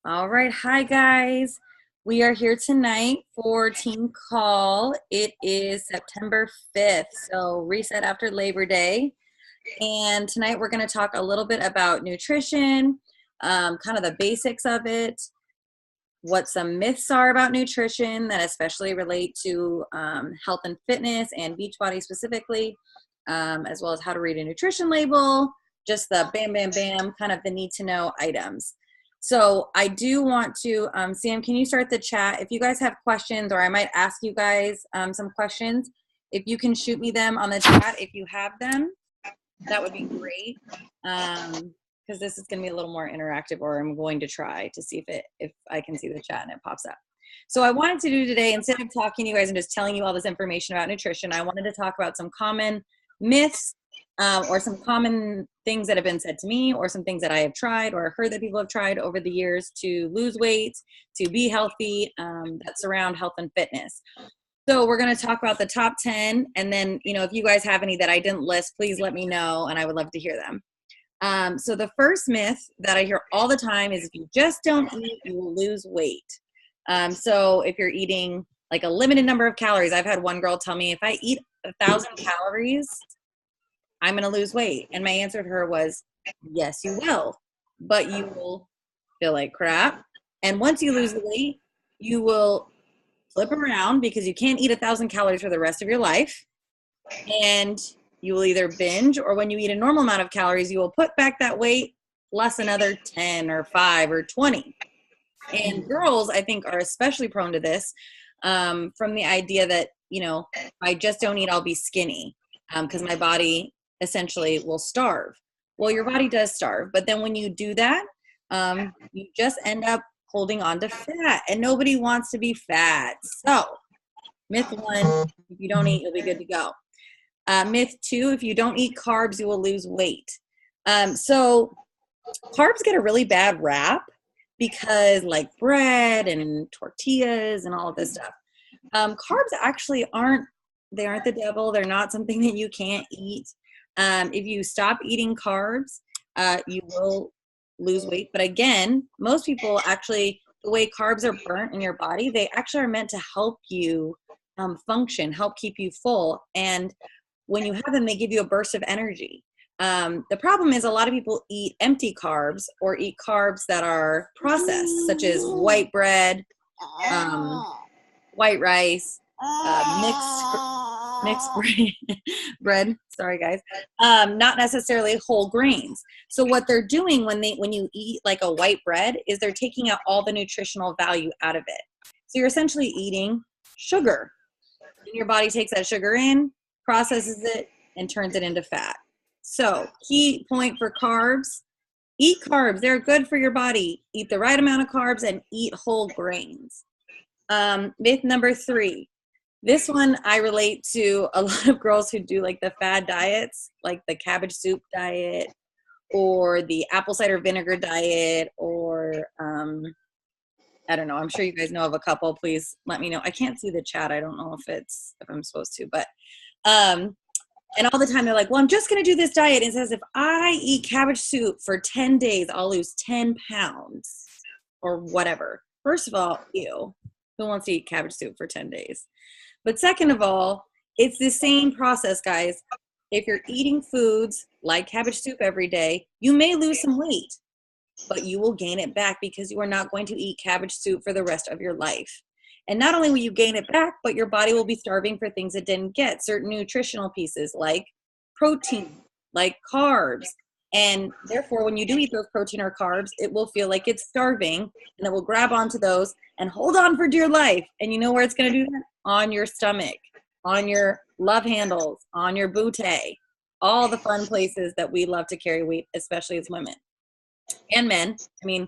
All right. Hi, guys. We are here tonight for Team Call. It is September 5th, so reset after Labor Day. And tonight we're going to talk a little bit about nutrition, kind of the basics of it, what some myths are about nutrition that especially relate to health and fitness and Beachbody specifically, as well as how to read a nutrition label, just the bam, bam, bam, kind of the need to know items. So I do want to, Sam, can you start the chat? If you guys have questions, or I might ask you guys some questions, if you can shoot me them on the chat if you have them, that would be great. Because this is going to be a little more interactive, or I'm going to try to see if I can see the chat and it pops up. So I wanted to do today, instead of talking to you guys and just telling you all this information about nutrition, I wanted to talk about some common myths or some common things that have been said to me, or some things that I have tried or heard that people have tried over the years to lose weight, to be healthy, that surround health and fitness. So we're going to talk about the top 10, and then, if you guys have any that I didn't list, please let me know, and I would love to hear them. So the first myth that I hear all the time is if you just don't eat, you will lose weight. So if you're eating like a limited number of calories, I've had one girl tell me, if I eat 1,000 calories, I'm going to lose weight. And my answer to her was, yes, you will, but you will feel like crap. And once you lose the weight, you will flip around because you can't eat 1,000 calories for the rest of your life. And you will either binge, or when you eat a normal amount of calories, you will put back that weight plus another 10 or 5 or 20. And girls, I think, are especially prone to this from the idea that, if I just don't eat, I'll be skinny because my body essentially will starve. Well, your body does starve. But then when you do that, you just end up holding on to fat, and nobody wants to be fat. So myth 1, if you don't eat, you'll be good to go. Myth 2, if you don't eat carbs, you will lose weight. So carbs get a really bad rap because, like bread and tortillas and all of this stuff, carbs actually aren't the devil. They're not something that you can't eat. If you stop eating carbs, you will lose weight. But again, most people actually, the way carbs are burnt in your body, they actually are meant to help you function, help keep you full. And when you have them, they give you a burst of energy. The problem is a lot of people eat empty carbs or eat carbs that are processed, such as white bread, white rice, mixed bread. Sorry, guys. Not necessarily whole grains. So what they're doing when you eat like a white bread is they're taking out all the nutritional value out of it. So you're essentially eating sugar. And your body takes that sugar in, processes it, and turns it into fat. So key point for carbs: eat carbs. They're good for your body. Eat the right amount of carbs and eat whole grains. Myth number 3. This one I relate to a lot of girls who do like the fad diets, like the cabbage soup diet or the apple cider vinegar diet, or I don't know. I'm sure you guys know of a couple. Please let me know. I can't see the chat. I don't know if I'm supposed to, but and all the time they're like, well, I'm just going to do this diet. It says if I eat cabbage soup for 10 days, I'll lose 10 pounds or whatever. First of all, ew. Who wants to eat cabbage soup for 10 days? But second of all, it's the same process, guys. If you're eating foods like cabbage soup every day, you may lose some weight, but you will gain it back because you are not going to eat cabbage soup for the rest of your life. And not only will you gain it back, but your body will be starving for things it didn't get, certain nutritional pieces like protein, like carbs. And therefore, when you do eat those protein or carbs, it will feel like it's starving, and it will grab onto those and hold on for dear life. And you know where it's going to do that? On your stomach, on your love handles, on your bootay, all the fun places that we love to carry weight, especially as women and men. I mean,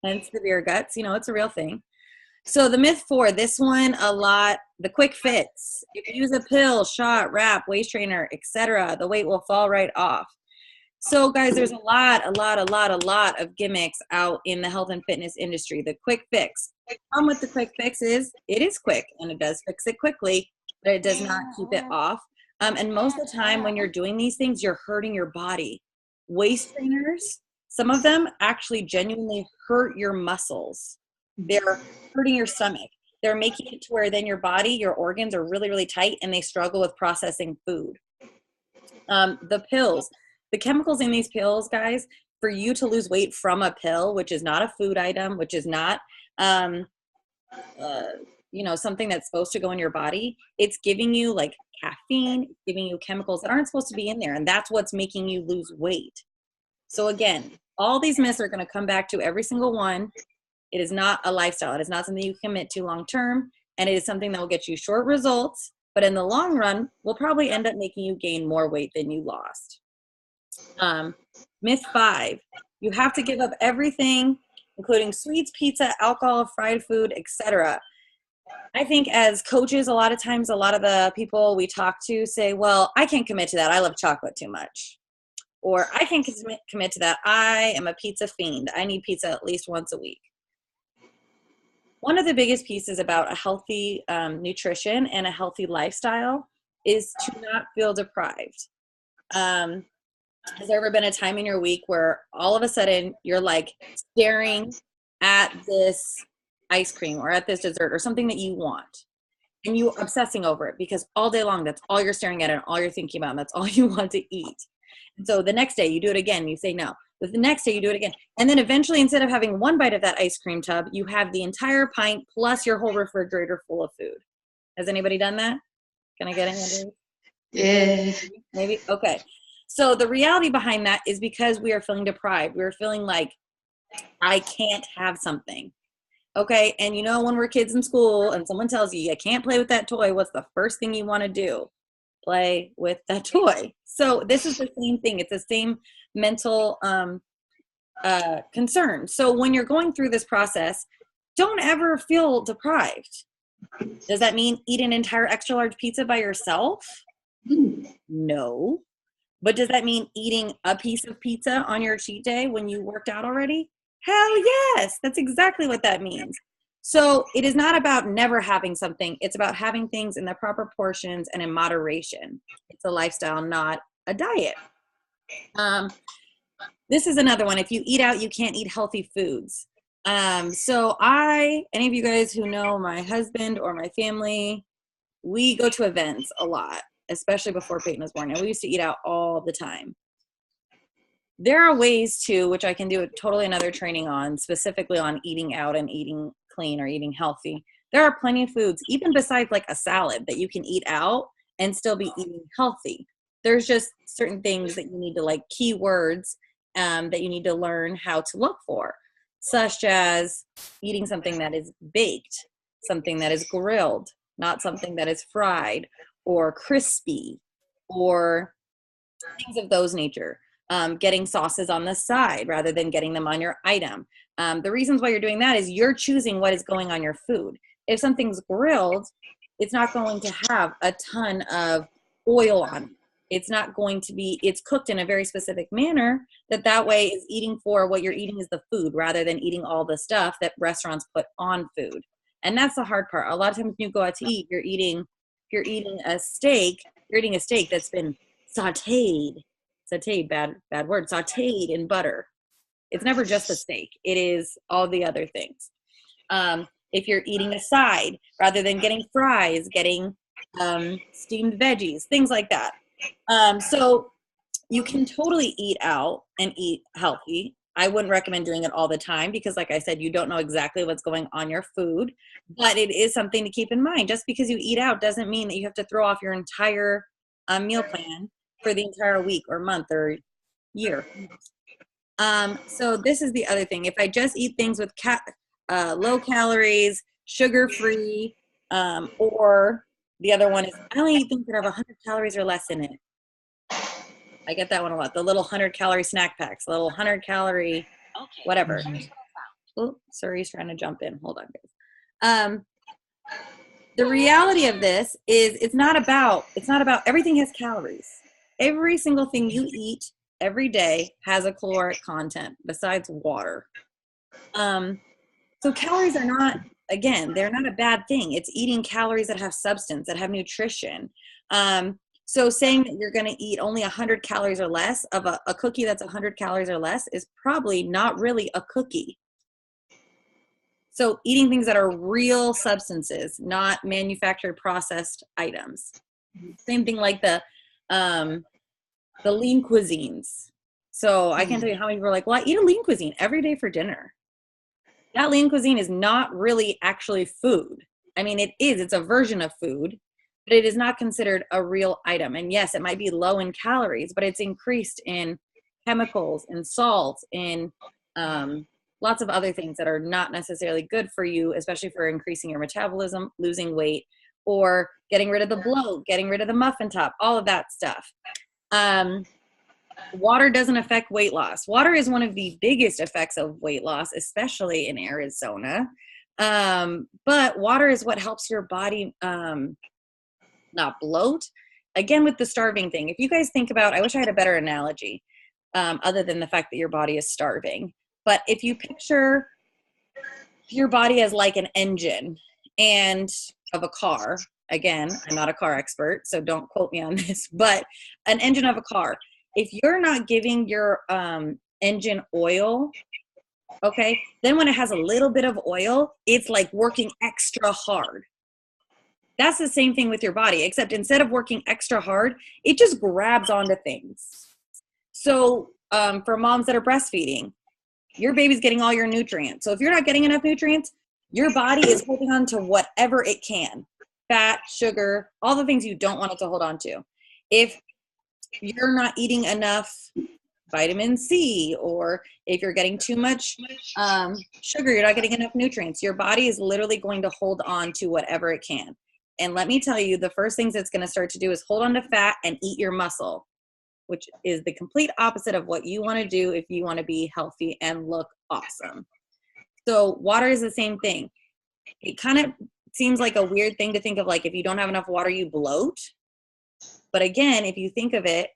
hence the beer guts, it's a real thing. So the myth 4, this one a lot, the quick fix. If you use a pill, shot, wrap, waist trainer, etc., the weight will fall right off. So guys, there's a lot of gimmicks out in the health and fitness industry. The quick fix. The problem with the quick fix is it is quick and it does fix it quickly, but it does not keep it off. And most of the time when you're doing these things, you're hurting your body. Waist trainers Some of them actually genuinely hurt your muscles. They're hurting your stomach. They're making it to where then your body, your organs are really, really tight and they struggle with processing food. The pills, the chemicals in these pills, guys, for you to lose weight from a pill, which is not a food item, which is not, something that's supposed to go in your body, it's giving you like caffeine, giving you chemicals that aren't supposed to be in there. And that's what's making you lose weight. So again, all these myths are going to come back to every single one. It is not a lifestyle. It is not something you commit to long term. And it is something that will get you short results, but in the long run, will probably end up making you gain more weight than you lost. Myth 5, you have to give up everything, including sweets, pizza, alcohol, fried food, etc. I think as coaches, a lot of times, a lot of the people we talk to say, well, I can't commit to that. I love chocolate too much. Or I can't commit to that. I am a pizza fiend. I need pizza at least once a week. One of the biggest pieces about a healthy nutrition and a healthy lifestyle is to not feel deprived. Has there ever been a time in your week where all of a sudden you're like staring at this ice cream or at this dessert or something that you want, and you're obsessing over it because all day long that's all you're staring at and all you're thinking about and that's all you want to eat? And so the next day you do it again, you say no. But the next day you do it again. And then eventually, instead of having one bite of that ice cream tub, you have the entire pint plus your whole refrigerator full of food. Has anybody done that? Can I get any? Yeah. Maybe? Okay. So the reality behind that is because we are feeling deprived. We're feeling like I can't have something. Okay. And you know, when we're kids in school and someone tells you you can't play with that toy, what's the first thing you want to do? Play with that toy. So this is the same thing. It's the same mental concern. So when you're going through this process, don't ever feel deprived. Does that mean eat an entire extra large pizza by yourself? No. But does that mean eating a piece of pizza on your cheat day when you worked out already? Hell yes. That's exactly what that means. So it is not about never having something. It's about having things in the proper portions and in moderation. It's a lifestyle, not a diet. This is another one. If you eat out, you can't eat healthy foods. So any of you guys who know my husband or my family, we go to events a lot, especially before Peyton was born. And we used to eat out all the time. There are ways to, which I can do totally another training on, specifically on eating out and eating clean or eating healthy. There are plenty of foods, even besides like a salad, that you can eat out and still be eating healthy. There's just certain things that you need to, like keywords that you need to learn how to look for, such as eating something that is baked, something that is grilled, not something that is fried or crispy, or things of those nature. Getting sauces on the side rather than getting them on your item. The reasons why you're doing that is you're choosing what is going on your food. If something's grilled, it's not going to have a ton of oil on it. It's not going to be, it's cooked in a very specific manner that way is eating for what you're eating is the food rather than eating all the stuff that restaurants put on food. And that's the hard part. A lot of times when you go out to eat, you're eating a steak that's been sauteed, bad word, sauteed in butter. It's never just the steak. It is all the other things. If you're eating a side, rather than getting fries, getting steamed veggies, things like that. So you can totally eat out and eat healthy. I wouldn't recommend doing it all the time because, like I said, you don't know exactly what's going on your food, but it is something to keep in mind. Just because you eat out doesn't mean that you have to throw off your entire meal plan for the entire week or month or year. So this is the other thing. If I just eat things with low calories, sugar-free, or the other one is I only eat things that have 100 calories or less in it. I get that one a lot. The little 100-calorie snack packs, the little 100-calorie whatever. Oh, Suri's trying to jump in. Hold on, guys. The reality of this is it's not about everything has calories. Every single thing you eat every day has a caloric content besides water. So calories are not, again, they're not a bad thing. It's eating calories that have substance, that have nutrition. So saying that you're going to eat only 100 calories or less of a cookie that's 100 calories or less is probably not really a cookie. So eating things that are real substances, not manufactured processed items. Same thing like the lean cuisines. So I can't tell you how many people are like, well, I eat a lean cuisine every day for dinner. That lean cuisine is not really actually food. I mean, it is, it's a version of food, but it is not considered a real item. And yes, it might be low in calories, but it's increased in chemicals and salts and lots of other things that are not necessarily good for you, especially for increasing your metabolism, losing weight, or getting rid of the bloat, getting rid of the muffin top, all of that stuff. Water doesn't affect weight loss. Water is one of the biggest effects of weight loss, especially in Arizona. But water is what helps your body not bloat. Again, with the starving thing, if you guys think about, I wish I had a better analogy other than the fact that your body is starving. But if you picture your body as like an engine and of a car, again, I'm not a car expert, so don't quote me on this, but an engine of a car. If you're not giving your engine oil, okay, then when it has a little bit of oil, it's like working extra hard. That's the same thing with your body, except instead of working extra hard, it just grabs onto things. So for moms that are breastfeeding, your baby's getting all your nutrients. So if you're not getting enough nutrients, your body is holding on to whatever it can. Fat, sugar, all the things you don't want it to hold on to. If you're not eating enough vitamin C, or if you're getting too much sugar, you're not getting enough nutrients, your body is literally going to hold on to whatever it can. And let me tell you, the first things it's going to start to do is hold on to fat and eat your muscle, which is the complete opposite of what you want to do if you want to be healthy and look awesome. So water is the same thing. It kind of seems like a weird thing to think of, like if you don't have enough water, you bloat. But again, if you think of it,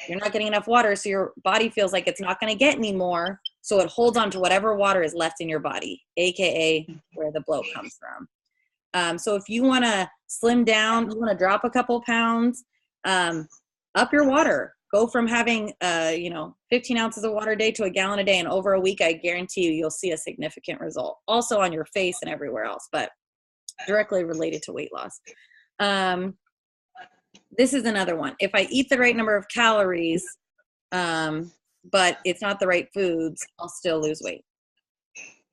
you're not getting enough water, so your body feels like it's not going to get any more, so it holds on to whatever water is left in your body, aka where the bloat comes from. So if you want to slim down, you want to drop a couple pounds, up your water. Go from having 15 ounces of water a day to a gallon a day, and over a week, I guarantee you'll see a significant result. Also on your face and everywhere else, but directly related to weight loss. This is another one. If I eat the right number of calories, but it's not the right foods, I'll still lose weight.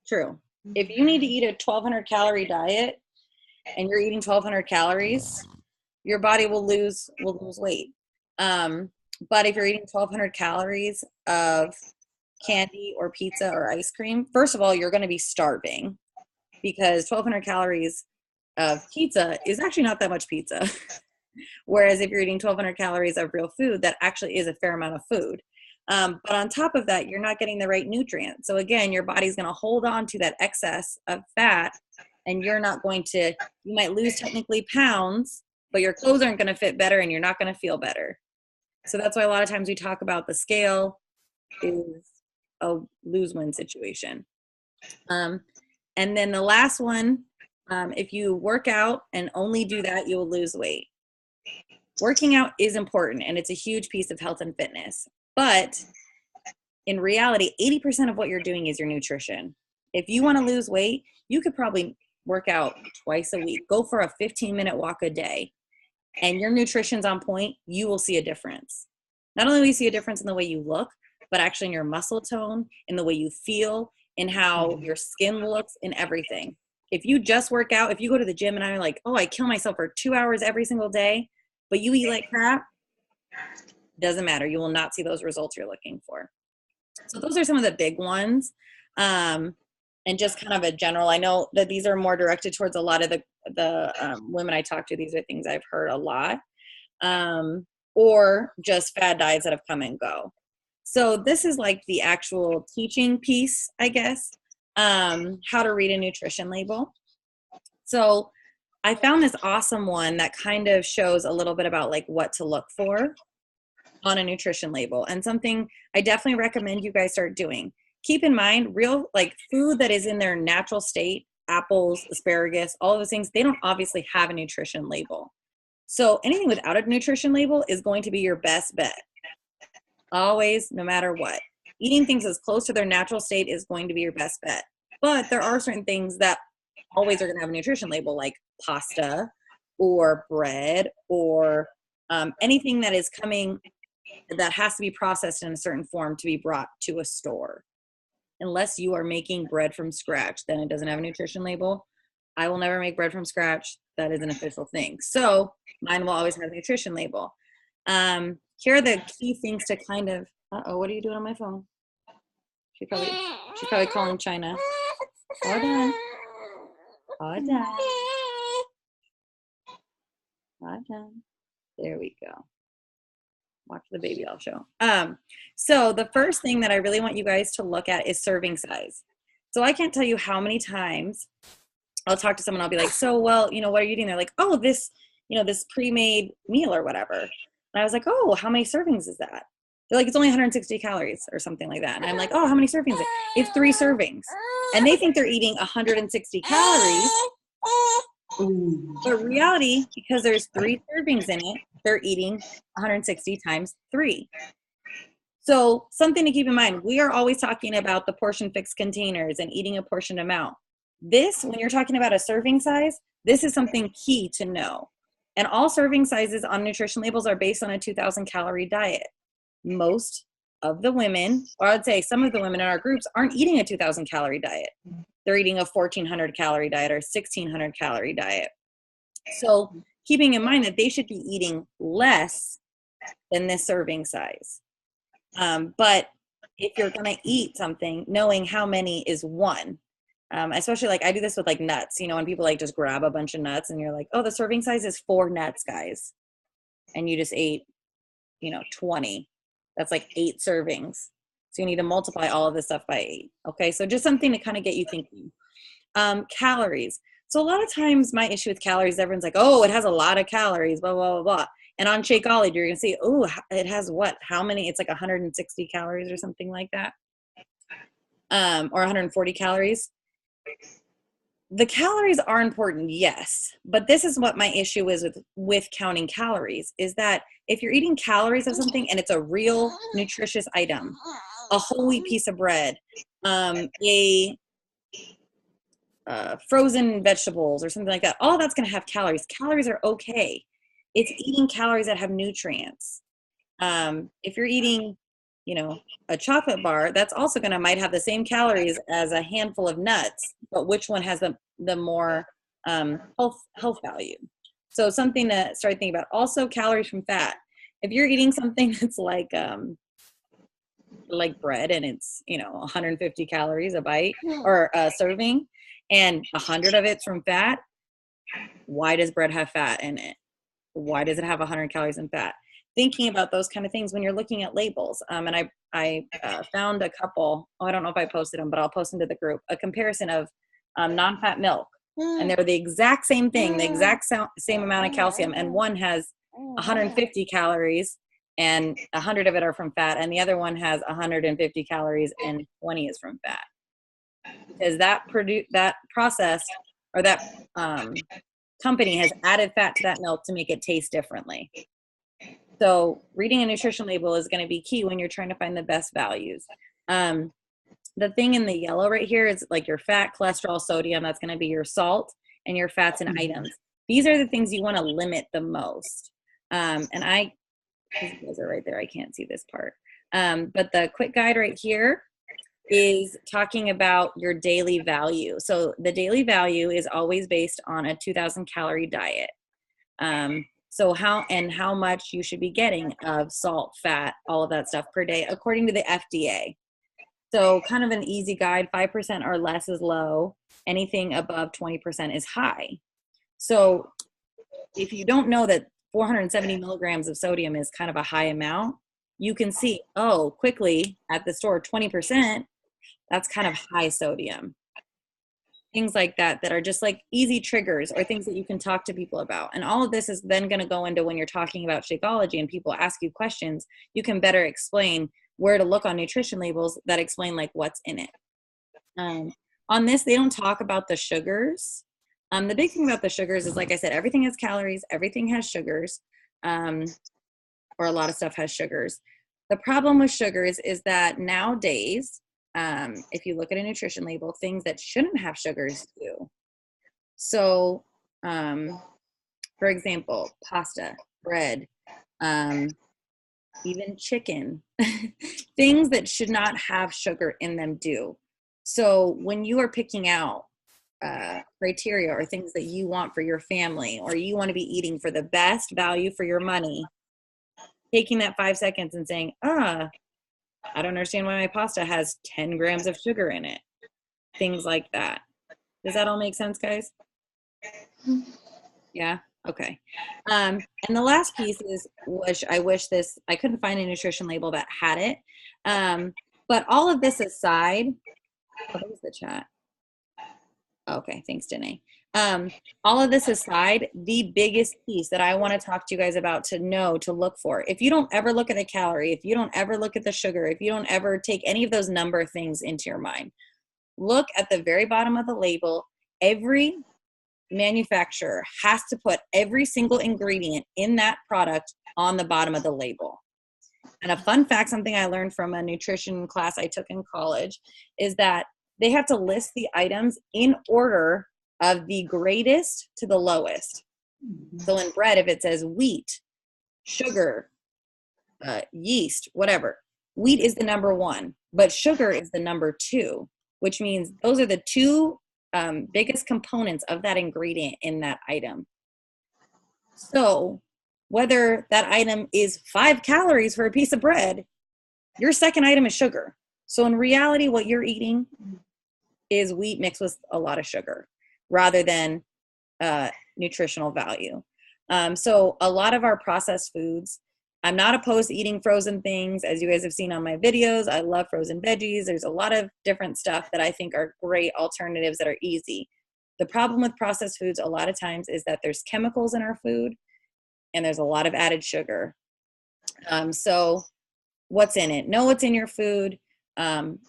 True. If you need to eat a 1,200 calorie diet and you're eating 1,200 calories, your body will lose weight. But if you're eating 1,200 calories of candy or pizza or ice cream, first of all, you're going to be starving, because 1,200 calories of pizza is actually not that much pizza. Whereas if you're eating 1,200 calories of real food, that actually is a fair amount of food. But on top of that, you're not getting the right nutrients. So again, your body's going to hold on to that excess of fat, and you're not going to, you might lose technically pounds, but your clothes aren't going to fit better and you're not going to feel better. So that's why a lot of times we talk about the scale is a lose-win situation. And then the last one, if you work out and only do that, you will lose weight. Working out is important, and it's a huge piece of health and fitness. But in reality, 80% of what you're doing is your nutrition. If you want to lose weight, you could probably work out twice a week. Go for a 15-minute walk a day, and your nutrition's on point, you will see a difference. Not only will you see a difference in the way you look, but actually in your muscle tone, in the way you feel, in how your skin looks, in everything. If you just work out, if you go to the gym and I'm like, oh, I kill myself for 2 hours every single day, but you eat like crap, doesn't matter. You will not see those results you're looking for. So those are some of the big ones. And just kind of a general, I know that these are more directed towards a lot of the women I talk to. These are things I've heard a lot, or just fad diets that have come and go. So this is like the actual teaching piece, I guess, how to read a nutrition label. So I found this awesome one that kind of shows a little bit about like what to look for on a nutrition label, and something I definitely recommend you guys start doing. Keep in mind, real like food that is in their natural state, apples, asparagus, all of those things, they don't obviously have a nutrition label. So anything without a nutrition label is going to be your best bet. Always, no matter what. Eating things as close to their natural state is going to be your best bet. But there are certain things that always are going to have a nutrition label, like pasta or bread or anything that is coming that has to be processed in a certain form to be brought to a store. Unless you are making bread from scratch, then it doesn't have a nutrition label. I will never make bread from scratch. That is an official thing. So mine will always have a nutrition label. Here are the key things to kind of, what are you doing on my phone? She's probably calling China. Hold on. Hold on. Hold on. There we go. Watch the baby I'll show. So the first thing that I really want you guys to look at is serving size. So I can't tell you how many times I'll talk to someone, I'll be like, so, well, what are you eating? They're like, oh, this, this pre-made meal or whatever. And I was like, oh, how many servings is that? They're like, it's only 160 calories or something like that. And I'm like, oh, how many servings? It's 3 servings. And they think they're eating 160 calories. But reality, because there's 3 servings in it, they're eating 160 times 3. So something to keep in mind, we are always talking about the portion fixed containers and eating a portioned amount. This, when you're talking about a serving size, this is something key to know. And all serving sizes on nutrition labels are based on a 2,000 calorie diet. Most of the women, or I'd say some of the women in our groups, aren't eating a 2,000 calorie diet. They're eating a 1,400 calorie diet or 1,600 calorie diet. So keeping in mind that they should be eating less than this serving size. But if you're going to eat something, knowing how many is one. Especially like I do this with like nuts, when people like just grab a bunch of nuts and you're like, oh, the serving size is 4 nuts, guys. And you just ate, 20. That's like 8 servings. So you need to multiply all of this stuff by 8. Okay. So just something to kind of get you thinking. Calories. So a lot of times my issue with calories, everyone's like, oh, it has a lot of calories, blah, blah, blah, blah. And on Shakeology, you're going to see, oh, it has what? How many? It's like 160 calories or something like that. Or 140 calories. The calories are important, yes, but this is what my issue is with counting calories, is that if you're eating calories of something and it's a real nutritious item, a whole wheat piece of bread, frozen vegetables or something like that, all that's going to have calories. Calories are okay. It's eating calories that have nutrients. If you're eating a chocolate bar, that's also might have the same calories as a handful of nuts, but which one has the more health value? So something to start thinking about. Also, calories from fat. If you're eating something that's like bread and it's 150 calories a bite or a serving, and 100 of it's from fat, why does bread have fat in it? Why does it have 100 calories in fat? Thinking about those kind of things when you're looking at labels. And I found a couple, I don't know if I posted them, but I'll post them to the group, a comparison of non-fat milk. And they're the exact same thing, the exact same amount of calcium. And one has 150 calories and 100 of it are from fat. And the other one has 150 calories and 20 is from fat. Because that process or that company has added fat to that milk to make it taste differently. So reading a nutrition label is going to be key when you're trying to find the best values. The thing in the yellow right here is like your fat, cholesterol, sodium. That's going to be your salt and your fats and items. These are the things you want to limit the most. And these guys are right there. I can't see this part. But the quick guide right here is talking about your daily value. So the daily value is always based on a 2,000 calorie diet. So how much you should be getting of salt, fat, all of that stuff per day, according to the FDA. So kind of an easy guide, 5% or less is low. Anything above 20% is high. So if you don't know that 470 milligrams of sodium is kind of a high amount, you can see, quickly at the store, 20%, that's kind of high sodium. Things like that are just like easy triggers or things that you can talk to people about. And all of this is then going to go into when you're talking about Shakeology and people ask you questions, you can better explain where to look on nutrition labels that explain like what's in it. On this, they don't talk about the sugars. The big thing about the sugars is, like I said, everything has calories, everything has sugars, or a lot of stuff has sugars. The problem with sugars is that nowadays, if you look at a nutrition label, things that shouldn't have sugars do. So, for example, pasta, bread, even chicken, things that should not have sugar in them do. So when you are picking out criteria or things that you want for your family, or you want to be eating for the best value for your money, taking that 5 seconds and saying, I don't understand why my pasta has 10 grams of sugar in it. Things like that. Does that all make sense, guys? Yeah. Okay. And the last piece is, I couldn't find a nutrition label that had it. But all of this aside, there's the chat. Okay. Thanks, Danae. All of this aside, the biggest piece that I want to talk to you guys about, to know, to look for, if you don't ever look at a calorie, if you don't ever look at the sugar, if you don't ever take any of those number things into your mind, look at the very bottom of the label. Every manufacturer has to put every single ingredient in that product on the bottom of the label. And a fun fact, something I learned from a nutrition class I took in college, is that they have to list the items in order of the greatest to the lowest. So in bread, if it says wheat, sugar, yeast, whatever, wheat is the number 1, but sugar is the number 2, which means those are the 2 biggest components of that ingredient in that item. So whether that item is 5 calories for a piece of bread, your second item is sugar. So in reality, what you're eating is wheat mixed with a lot of sugar rather than nutritional value. So a lot of our processed foods, I'm not opposed to eating frozen things. As you guys have seen on my videos, I love frozen veggies. There's a lot of different stuff that I think are great alternatives that are easy. The problem with processed foods a lot of times is that there's chemicals in our food and there's a lot of added sugar. So what's in it? Know what's in your food.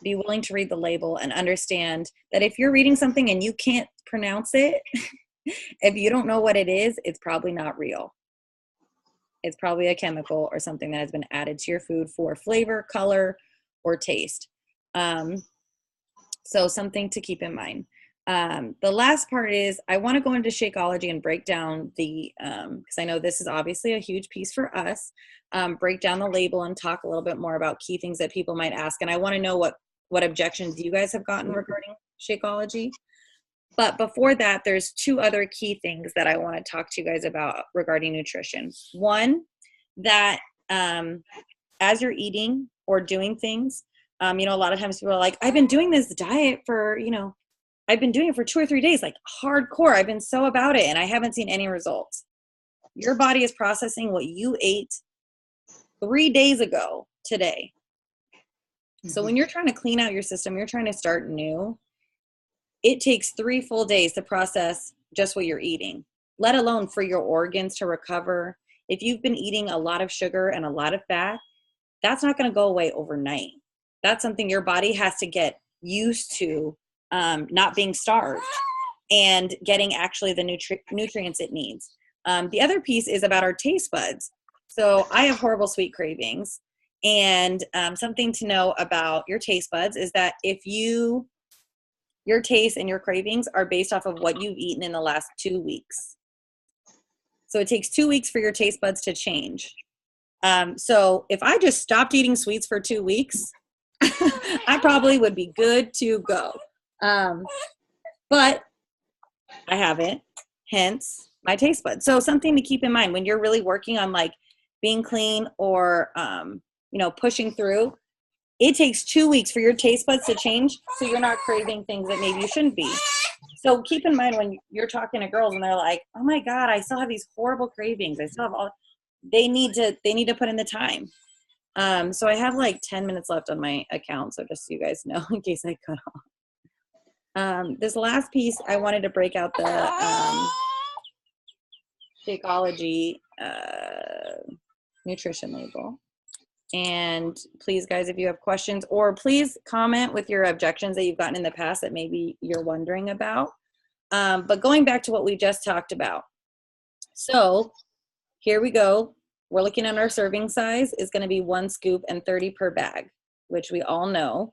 Be willing to read the label and understand that if you're reading something and you can't pronounce it, if you don't know what it is, it's probably not real. It's probably a chemical or something that has been added to your food for flavor, color, or taste. So something to keep in mind. The last part is, I want to go into Shakeology and break down the, because I know this is obviously a huge piece for us, break down the label and talk a little bit more about key things that people might ask. And I want to know what objections you guys have gotten regarding Shakeology. But before that, there's 2 other key things that I want to talk to you guys about regarding nutrition. One, that as you're eating or doing things, a lot of times people are like, I've been doing this diet for, I've been doing it for 2 or 3 days, like hardcore. I've been so about it and I haven't seen any results. Your body is processing what you ate 3 days ago today. So when you're trying to clean out your system, you're trying to start new, it takes 3 full days to process just what you're eating, let alone for your organs to recover. If you've been eating a lot of sugar and a lot of fat, that's not going to go away overnight. That's something your body has to get used to, not being starved and getting actually the nutrients it needs. The other piece is about our taste buds. So I have horrible sweet cravings, and something to know about your taste buds is that if your taste and your cravings are based off of what you've eaten in the last 2 weeks. So it takes 2 weeks for your taste buds to change. So if I just stopped eating sweets for 2 weeks, I probably would be good to go. But I haven't, hence my taste buds. So something to keep in mind when you're really working on like being clean or, pushing through, it takes 2 weeks for your taste buds to change, so you're not craving things that maybe you shouldn't be. So keep in mind when you're talking to girls and they're like, oh my God, I still have these horrible cravings. I still have all, they need to put in the time. So I have like 10 minutes left on my account. So just so you guys know, in case I cut off. This last piece, I wanted to break out the Shakeology nutrition label. And please, guys, if you have questions, or please comment with your objections that you've gotten in the past that maybe you're wondering about. But going back to what we just talked about. So here we go. We're looking at our serving size is going to be 1 scoop and 30 per bag, which we all know.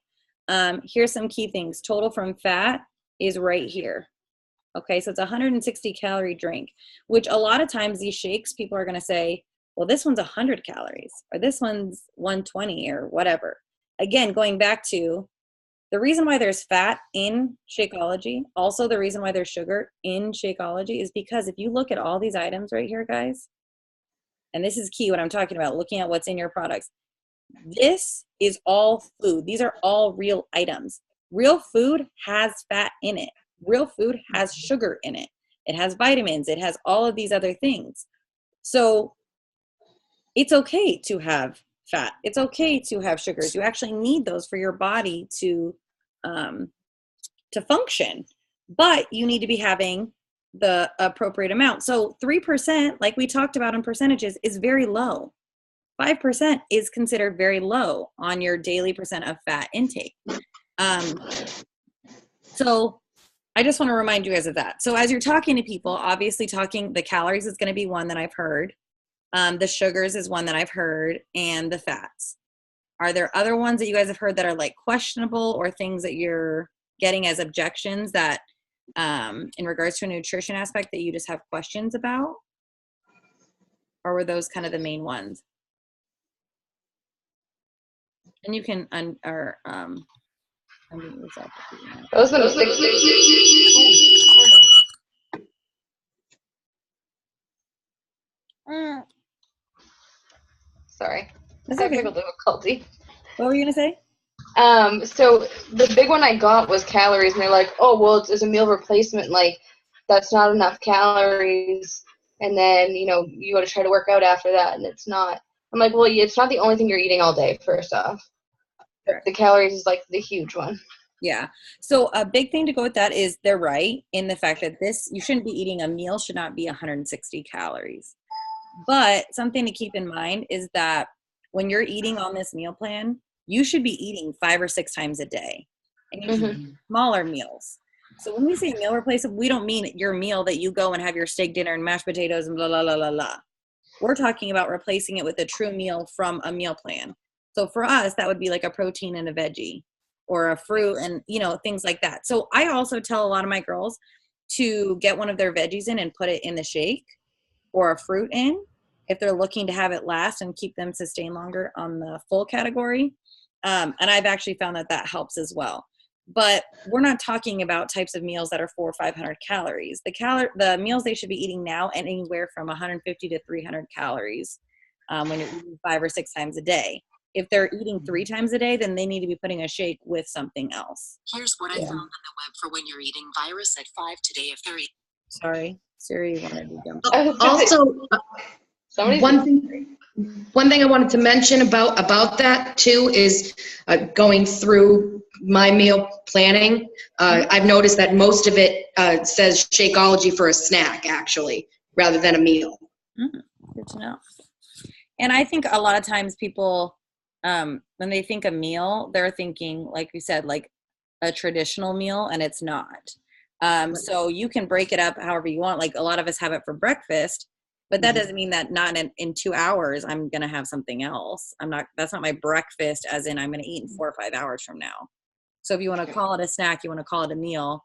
Here's some key things. Total from fat is right here. Okay, so it's a 160 calorie drink, which a lot of times these shakes, people are going to say, well, this one's 100 calories or this one's 120 or whatever. Again, going back to the reason why there's fat in Shakeology, also the reason why there's sugar in Shakeology is because if you look at all these items right here, guys, and this is key what I'm talking about, looking at what's in your products. This is all food. These are all real items. Real food has fat in it. Real food has sugar in it. It has vitamins. It has all of these other things. So it's okay to have fat. It's okay to have sugars. You actually need those for your body to function. But you need to be having the appropriate amount. So 3%, like we talked about in percentages, is very low. 5% is considered very low on your daily percent of fat intake. So I just want to remind you guys of that. So as you're talking to people, obviously talking the calories is going to be one that I've heard. The sugars is one that I've heard, and the fats. Are there other ones that you guys have heard that are like questionable or things that you're getting as objections that in regards to a nutrition aspect that you just have questions about? Or were those kind of the main ones? And you can unmute yourself. Those are the six. Sorry. That's okay. Technical difficulty. What were you gonna say? So the big one I got was calories, and they're like, oh, well, it's a meal replacement, like, that's not enough calories, and then, you got to try to work out after that, and it's not. I'm like, well, it's not the only thing you're eating all day, first off. Sure. The calories is, like, the huge one. Yeah. So a big thing to go with that is they're right in the fact that you shouldn't be eating a meal should not be 160 calories. But something to keep in mind is that when you're eating on this meal plan, you should be eating 5 or 6 times a day. And you should eat smaller meals. So when we say meal replacement, we don't mean your meal that you go and have your steak dinner and mashed potatoes and blah, blah, blah, blah, blah. We're talking about replacing it with a true meal from a meal plan. So for us, that would be like a protein and a veggie or a fruit and, things like that. So I also tell a lot of my girls to get one of their veggies in and put it in the shake or a fruit in if they're looking to have it last and keep them sustain longer on the full category. And I've actually found that helps as well. But we're not talking about types of meals that are 400 or 500 calories. The meals they should be eating now and anywhere from 150 to 300 calories when you're eating 5 or 6 times a day. If they're eating 3 times a day, then they need to be putting a shake with something else. Here's what I found on the web for when you're eating virus at 5 today if they're eating. Sorry, Siri wanted to jump. Also, one thing I wanted to mention about that too is going through my meal planning. I've noticed that most of it says Shakeology for a snack, actually, rather than a meal. Good to know. And I think a lot of times people, when they think a meal, they're thinking, like we said, like a traditional meal, and it's not. So you can break it up however you want. Like a lot of us have it for breakfast, but that doesn't mean that not in 2 hours, I'm going to have something else. That's not my breakfast as in I'm going to eat in 4 or 5 hours from now. So if you want to call it a snack, you want to call it a meal.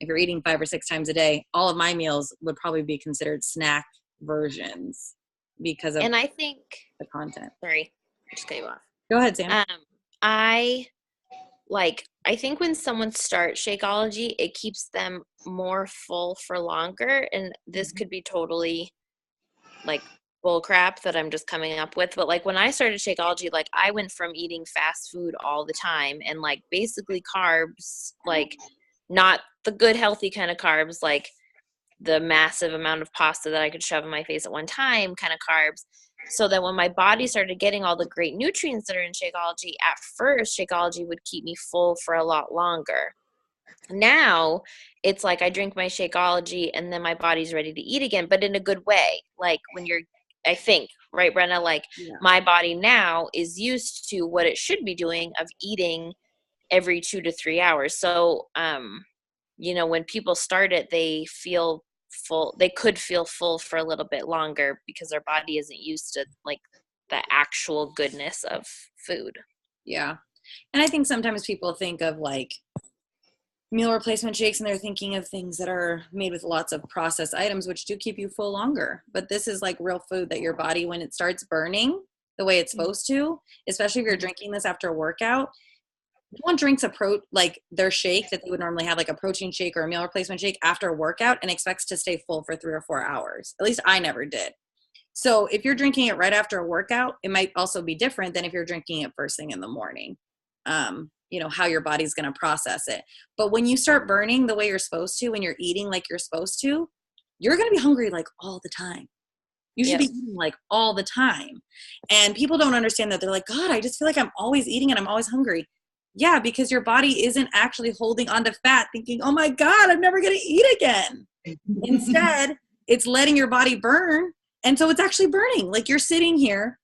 If you're eating 5 or 6 times a day, all of my meals would probably be considered snack versions because of I think the content. Sorry, I just cut you off. Go ahead, Sam. I think when someone starts Shakeology, it keeps them more full for longer, and this could be totally like bull crap that I'm just coming up with, but like when I started Shakeology, like I went from eating fast food all the time and like basically carbs, like not the good healthy kind of carbs, like the massive amount of pasta that I could shove in my face at one time kind of carbs. So that when my body started getting all the great nutrients that are in Shakeology, at first Shakeology would keep me full for a lot longer. Now it's like I drink my Shakeology and then my body's ready to eat again, but in a good way. Like when I think, right, Brenna, like my body now is used to what it should be doing of eating every 2 to 3 hours. So you know, when people start it, they feel full. They could feel full for a little bit longer because their body isn't used to like the actual goodness of food. Yeah. And I think sometimes people think of like meal replacement shakes and they're thinking of things that are made with lots of processed items, which do keep you full longer. But this is like real food that your body, when it starts burning the way it's supposed to, especially if you're drinking this after a workout, no one drinks like their shake that they would normally have, like a protein shake or a meal replacement shake after a workout and expects to stay full for 3 or 4 hours. At least I never did. So if you're drinking it right after a workout, it might also be different than if you're drinking it first thing in the morning. You know, how your body's going to process it. But when you start burning the way you're supposed to, when you're eating like you're supposed to, you're going to be hungry like all the time. You should be eating like all the time. And people don't understand that. They're like, God, I just feel like I'm always eating and I'm always hungry. Yeah, because your body isn't actually holding onto fat thinking, oh my God, I'm never going to eat again. Instead, it's letting your body burn. And so it's actually burning. Like you're sitting here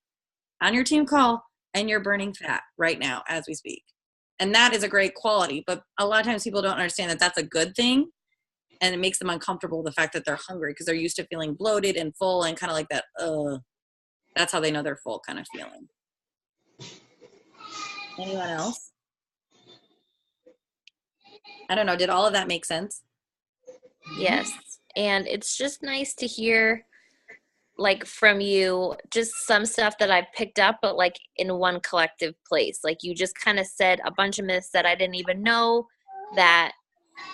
on your team call and you're burning fat right now as we speak. And that is a great quality. But a lot of times people don't understand that that's a good thing. And it makes them uncomfortable, the fact that they're hungry, because they're used to feeling bloated and full and kind of like that, that's how they know they're full kind of feeling. Anyone else? I don't know. Did all of that make sense? Yes. And it's just nice to hear like from you just some stuff that I picked up, but like in one collective place. Like you just kind of said a bunch of myths that I didn't even know that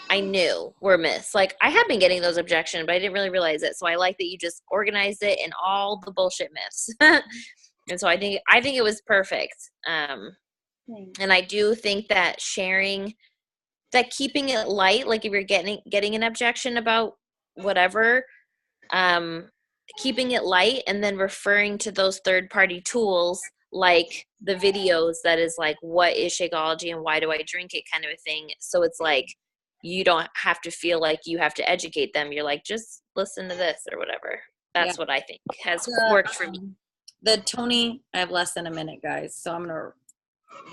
I knew were myths. Like I have been getting those objections, but I didn't really realize it. So I like that you just organized it in all the bullshit myths. And so I think it was perfect. And I do think that sharing, that keeping it light, like if you're getting an objection about whatever, keeping it light and then referring to those third-party tools like the videos that is like, what is Shakeology and why do I drink it kind of a thing. So it's like, you don't have to feel like you have to educate them. You're like, just listen to this or whatever. That's what I think has worked for me. The Tony, I have less than a minute, guys, so I'm going to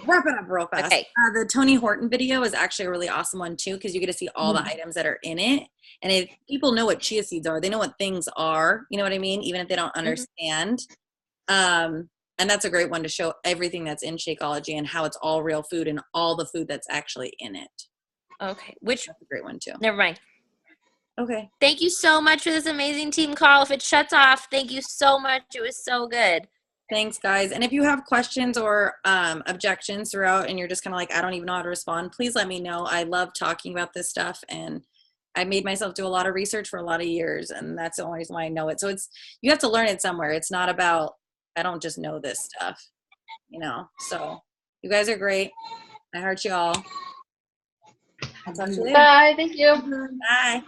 wrap it up real fast. Okay. The Tony Horton video is actually a really awesome one too, because you get to see all the items that are in it. And if people know what chia seeds are, they know what things are, you know what I mean? Even if they don't understand. And that's a great one to show everything that's in Shakeology and how it's all real food and all the food that's actually in it. Okay. Which, that's a great one too. Never mind. Okay. Thank you so much for this amazing team call. If it shuts off, thank you so much. It was so good. Thanks, guys. And if you have questions or objections throughout and you're just kind of like, I don't even know how to respond, please let me know. I love talking about this stuff, and I made myself do a lot of research for a lot of years, and that's the only reason why I know it. So you have to learn it somewhere. It's not about, I don't just know this stuff, you know. So you guys are great. I heard you all. I'll talk to you later. Bye. Thank you. Bye.